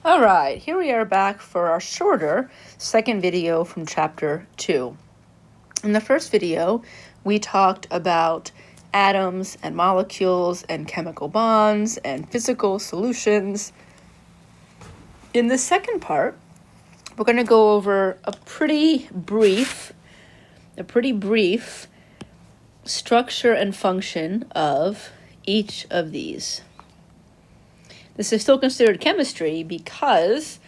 All right, here we are back for our shorter second video from chapter 2. In the first video, we talked about atoms and molecules and chemical bonds and physical solutions. In the second part, we're going to go over a pretty brief structure and function of each of these. This is still considered chemistry because,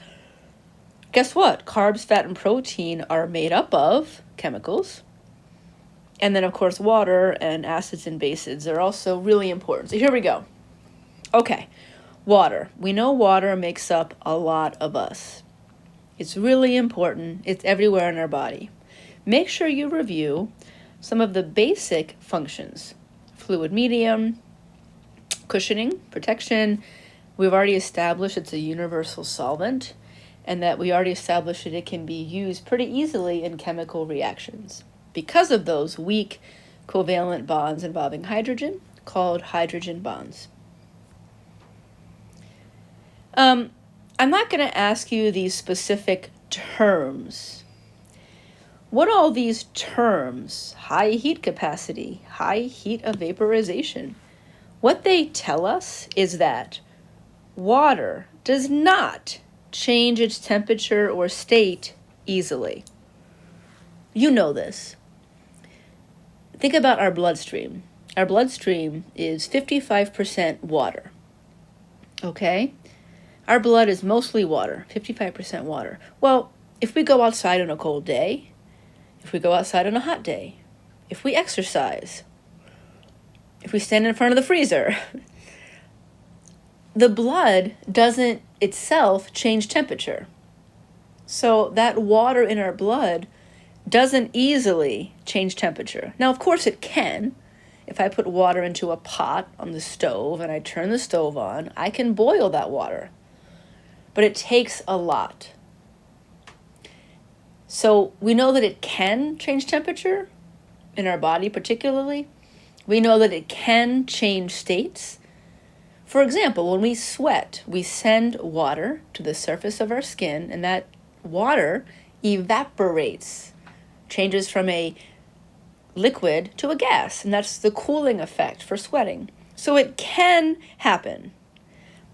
guess what? Carbs, fat, and protein are made up of chemicals. And then, of course, water and acids and bases are also really important. So here we go. Okay, water. We know water makes up a lot of us. It's really important. It's everywhere in our body. Make sure you review some of the basic functions. Fluid medium, cushioning, protection. We've already established it's a universal solvent, and that we already established that it can be used pretty easily in chemical reactions because of those weak covalent bonds involving hydrogen called hydrogen bonds. I'm not going to ask you these specific terms. What all these terms, high heat capacity, high heat of vaporization, what they tell us is that water does not change its temperature or state easily. You know this. Think about our bloodstream. Our bloodstream is 55% water. Okay? Our blood is mostly water, 55% water. Well, if we go outside on a cold day, if we go outside on a hot day, if we exercise, if we stand in front of the freezer, the blood doesn't itself change temperature. So that water in our blood doesn't easily change temperature. Now, of course it can. If I put water into a pot on the stove and I turn the stove on, I can boil that water. But it takes a lot. So we know that it can change temperature in our body particularly. We know that it can change states. For example, when we sweat, we send water to the surface of our skin, and that water evaporates, changes from a liquid to a gas, and that's the cooling effect for sweating. So it can happen,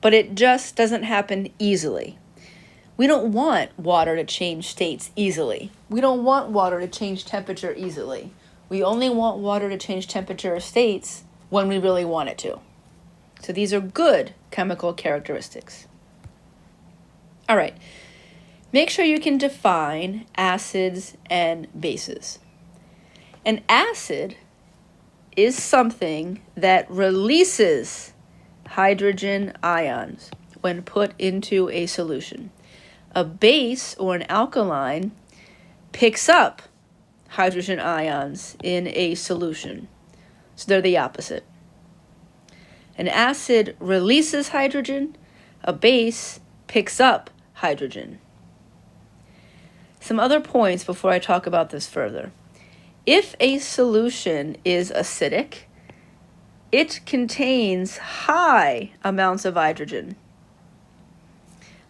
but it just doesn't happen easily. We don't want water to change states easily. We don't want water to change temperature easily. We only want water to change temperature or states when we really want it to. So these are good chemical characteristics. All right, make sure you can define acids and bases. An acid is something that releases hydrogen ions when put into a solution. A base or an alkaline picks up hydrogen ions in a solution. So they're the opposite. An acid releases hydrogen, a base picks up hydrogen. Some other points before I talk about this further. If a solution is acidic, it contains high amounts of hydrogen.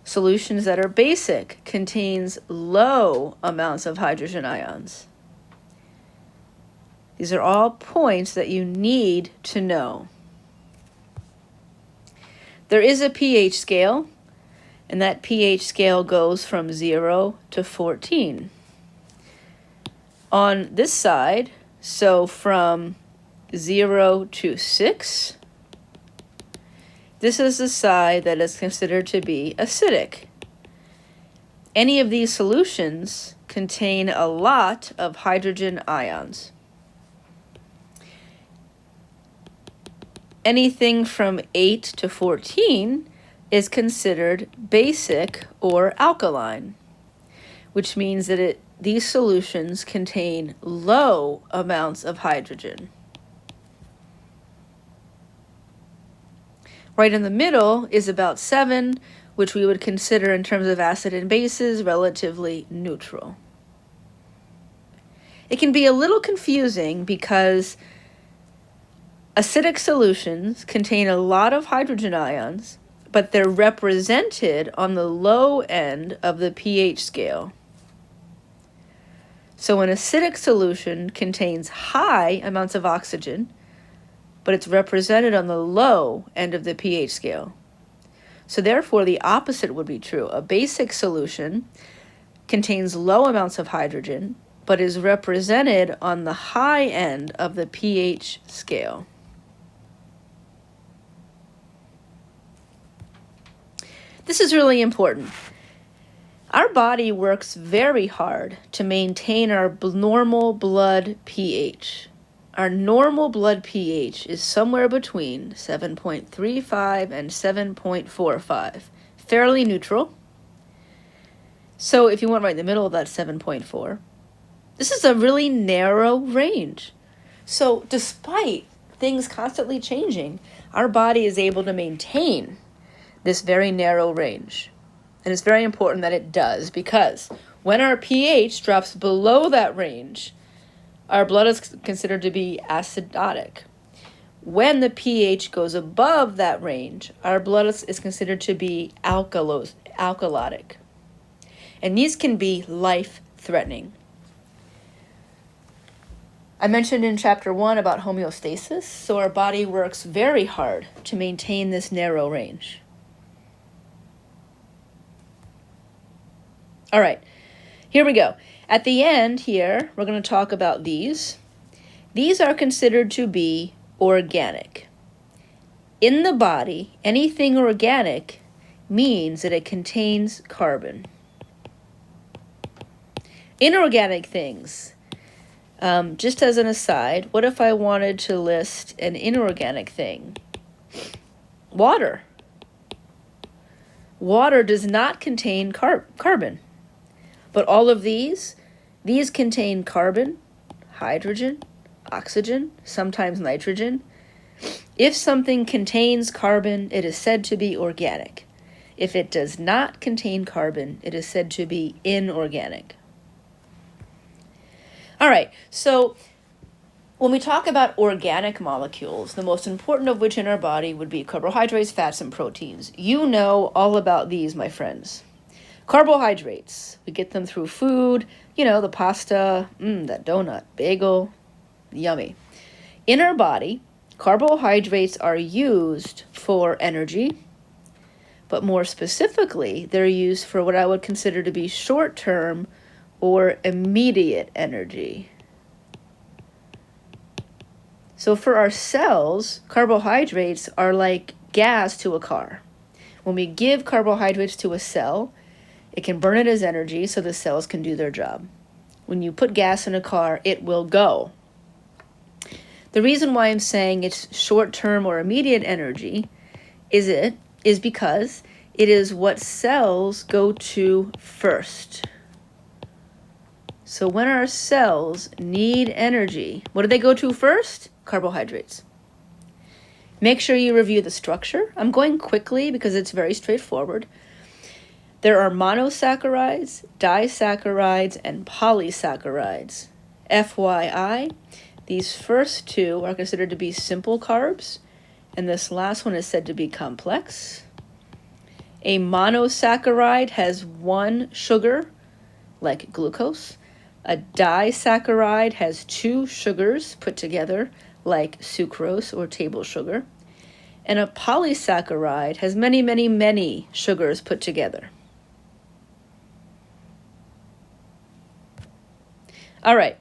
Solutions that are basic contains low amounts of hydrogen ions. These are all points that you need to know. There is a pH scale, and that pH scale goes from 0 to 14. On this side, so from 0 to 6, this is the side that is considered to be acidic. Any of these solutions contain a lot of hydrogen ions. Anything from 8 to 14 is considered basic or alkaline, which means that these solutions contain low amounts of hydrogen. Right in the middle is about 7, which we would consider in terms of acid and bases relatively neutral. It can be a little confusing because acidic solutions contain a lot of hydrogen ions, but they're represented on the low end of the pH scale. So an acidic solution contains high amounts of oxygen, but it's represented on the low end of the pH scale. So therefore, the opposite would be true. A basic solution contains low amounts of hydrogen, but is represented on the high end of the pH scale. This is really important. Our body works very hard to maintain our normal blood pH. Our normal blood pH is somewhere between 7.35 and 7.45, fairly neutral. So if you went right in the middle of that 7.4, this is a really narrow range. So despite things constantly changing, our body is able to maintain this very narrow range. And it's very important that it does, because when our pH drops below that range, our blood is considered to be acidotic. When the pH goes above that range, our blood is considered to be alkalotic. And these can be life-threatening. I mentioned in chapter 1 about homeostasis, so our body works very hard to maintain this narrow range. All right, here we go. At the end here, we're going to talk about these. These are considered to be organic. In the body, anything organic means that it contains carbon. Inorganic things, just as an aside, what if I wanted to list an inorganic thing? Water. Water does not contain carbon. But all of these contain carbon, hydrogen, oxygen, sometimes nitrogen. If something contains carbon, it is said to be organic. If it does not contain carbon, it is said to be inorganic. All right, so when we talk about organic molecules, the most important of which in our body would be carbohydrates, fats, and proteins. You know all about these, my friends. Carbohydrates, we get them through food, the pasta, that donut, bagel, yummy. In our body, carbohydrates are used for energy, but more specifically, they're used for what I would consider to be short-term or immediate energy. So for our cells, carbohydrates are like gas to a car. When we give carbohydrates to a cell, it can burn it as energy so the cells can do their job. When you put gas in a car, it will go. The reason why I'm saying it's short-term or immediate energy is because it is what cells go to first. So when our cells need energy, what do they go to first? Carbohydrates. Make sure you review the structure. I'm going quickly because it's very straightforward. There are monosaccharides, disaccharides, and polysaccharides. FYI, these first two are considered to be simple carbs, and this last one is said to be complex. A monosaccharide has one sugar, like glucose. A disaccharide has two sugars put together, like sucrose or table sugar. And a polysaccharide has many, many, many sugars put together. All right,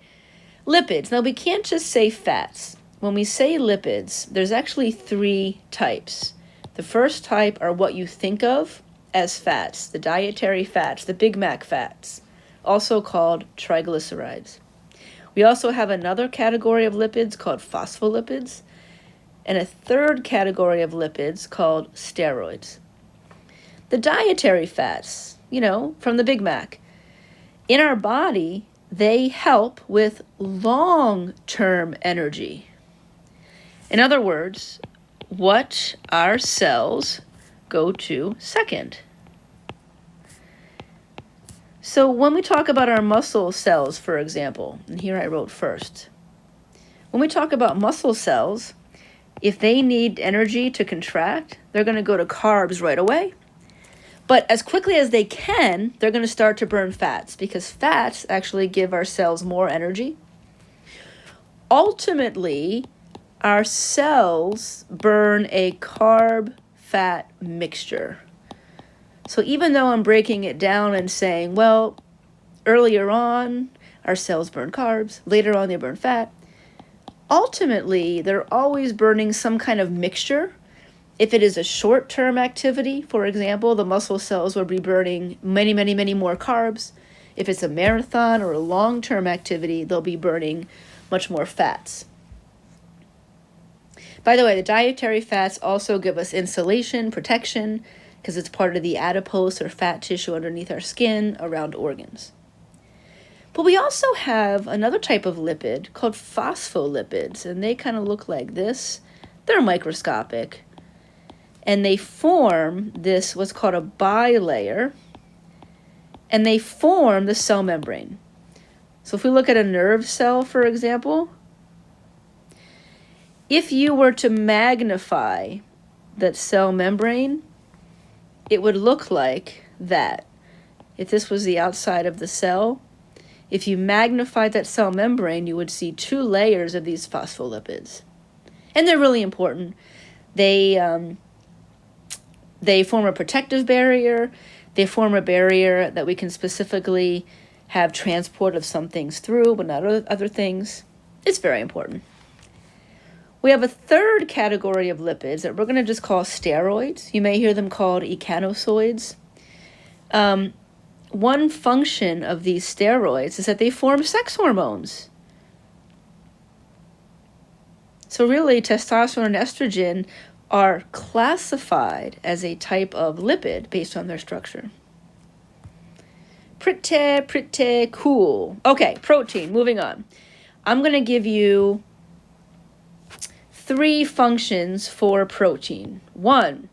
lipids. Now, we can't just say fats. When we say lipids, there's actually three types. The first type are what you think of as fats, the dietary fats, the Big Mac fats, also called triglycerides. We also have another category of lipids called phospholipids, and a third category of lipids called steroids. The dietary fats, from the Big Mac. In our body, they help with long-term energy. In other words, what our cells go to second. So when we talk about our muscle cells, for example, and here I wrote first. When we talk about muscle cells, if they need energy to contract, they're going to go to carbs right away. But as quickly as they can, they're going to start to burn fats, because fats actually give our cells more energy. Ultimately, our cells burn a carb-fat mixture. So even though I'm breaking it down and saying, well, earlier on, our cells burn carbs, later on they burn fat, ultimately, they're always burning some kind of mixture. If it is a short-term activity, for example, the muscle cells will be burning many, many, many more carbs. If it's a marathon or a long-term activity, they'll be burning much more fats. By the way, the dietary fats also give us insulation, protection, because it's part of the adipose or fat tissue underneath our skin around organs. But we also have another type of lipid called phospholipids, and they kind of look like this. They're microscopic, and they form this, what's called a bilayer, and they form the cell membrane. So if we look at a nerve cell, for example, if you were to magnify that cell membrane, it would look like that. If this was the outside of the cell, if you magnified that cell membrane, you would see 2 layers of these phospholipids. And they're really important. They form a protective barrier. They form a barrier that we can specifically have transport of some things through, but not other things. It's very important. We have a third category of lipids that we're going to just call steroids. You may hear them called echinosoids. One function of these steroids is that they form sex hormones. So really, testosterone and estrogen are classified as a type of lipid based on their structure. Pretty cool. Okay, protein, moving on. I'm going to give you 3 functions for protein. 1,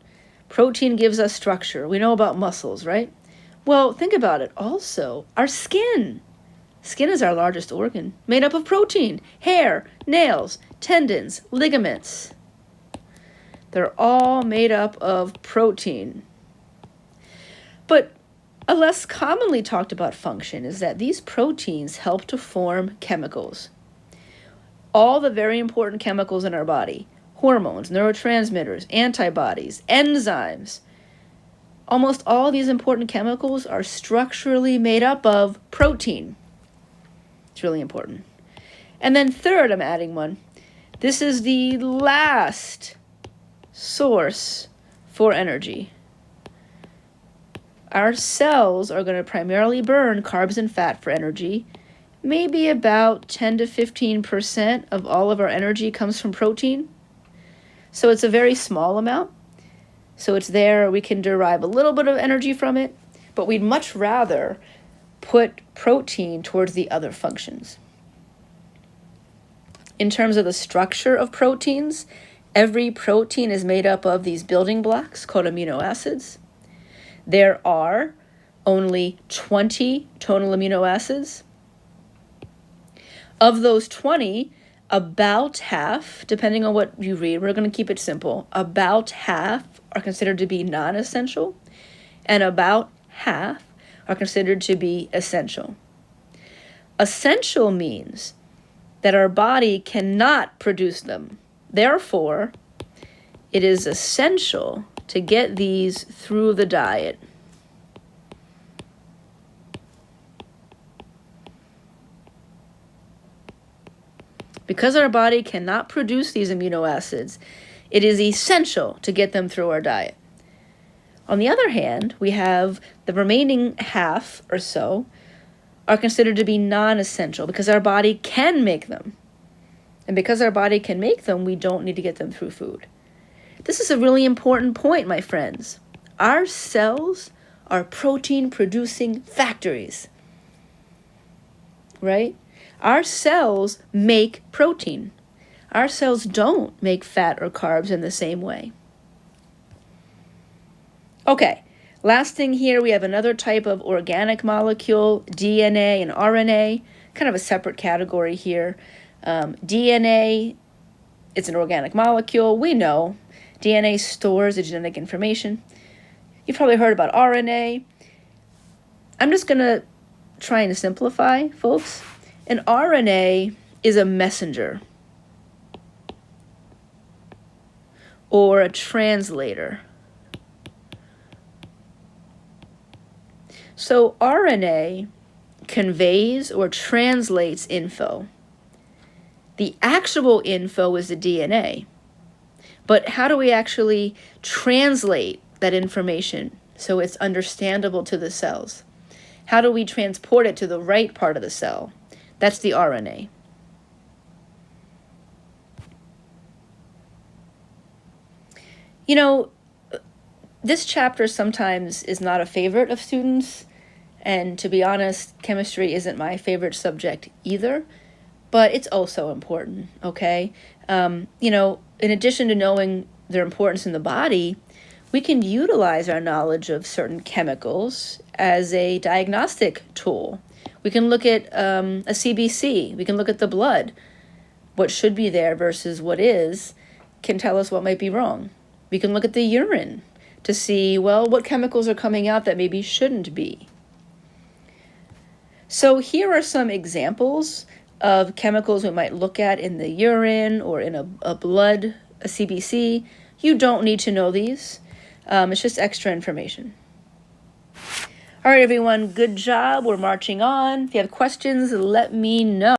protein gives us structure. We know about muscles, right? Well, think about it. Also, our skin. Skin is our largest organ, made up of protein. Hair, nails, tendons, ligaments. They're all made up of protein. But a less commonly talked about function is that these proteins help to form chemicals. All the very important chemicals in our body, hormones, neurotransmitters, antibodies, enzymes, almost all these important chemicals are structurally made up of protein. It's really important. And then third, I'm adding one. This is the last source for energy. Our cells are going to primarily burn carbs and fat for energy. Maybe about 10 to 15% of all of our energy comes from protein. So it's a very small amount. So it's there, we can derive a little bit of energy from it, but we'd much rather put protein towards the other functions. In terms of the structure of proteins, every protein is made up of these building blocks called amino acids. There are only 20 total amino acids. Of those 20, about half, depending on what you read, we're going to keep it simple, about half are considered to be non-essential, and about half are considered to be essential. Essential means that our body cannot produce them. Therefore, it is essential to get these through the diet. Because our body cannot produce these amino acids, it is essential to get them through our diet. On the other hand, we have the remaining half or so are considered to be non-essential because our body can make them. And because our body can make them, we don't need to get them through food. This is a really important point, my friends. Our cells are protein-producing factories, right? Our cells make protein. Our cells don't make fat or carbs in the same way. Okay, last thing here, we have another type of organic molecule, DNA and RNA, kind of a separate category here. DNA It's an organic molecule. We know DNA stores the genetic information. You've probably heard about RNA. I'm just going to try and simplify, folks. An RNA is a messenger or a translator. So RNA conveys or translates info. The actual info is the DNA. But how do we actually translate that information so it's understandable to the cells? How do we transport it to the right part of the cell? That's the RNA. You know, this chapter sometimes is not a favorite of students, and to be honest, chemistry isn't my favorite subject either, but it's also important, okay? You know, in addition to knowing their importance in the body, we can utilize our knowledge of certain chemicals as a diagnostic tool. We can look at a CBC. We can look at the blood. What should be there versus what is can tell us what might be wrong. We can look at the urine to see, well, what chemicals are coming out that maybe shouldn't be. So here are some examples of chemicals we might look at in the urine or in a blood, a CBC. You don't need to know these. It's just extra information. All right, everyone, good job. We're marching on. If you have questions, let me know.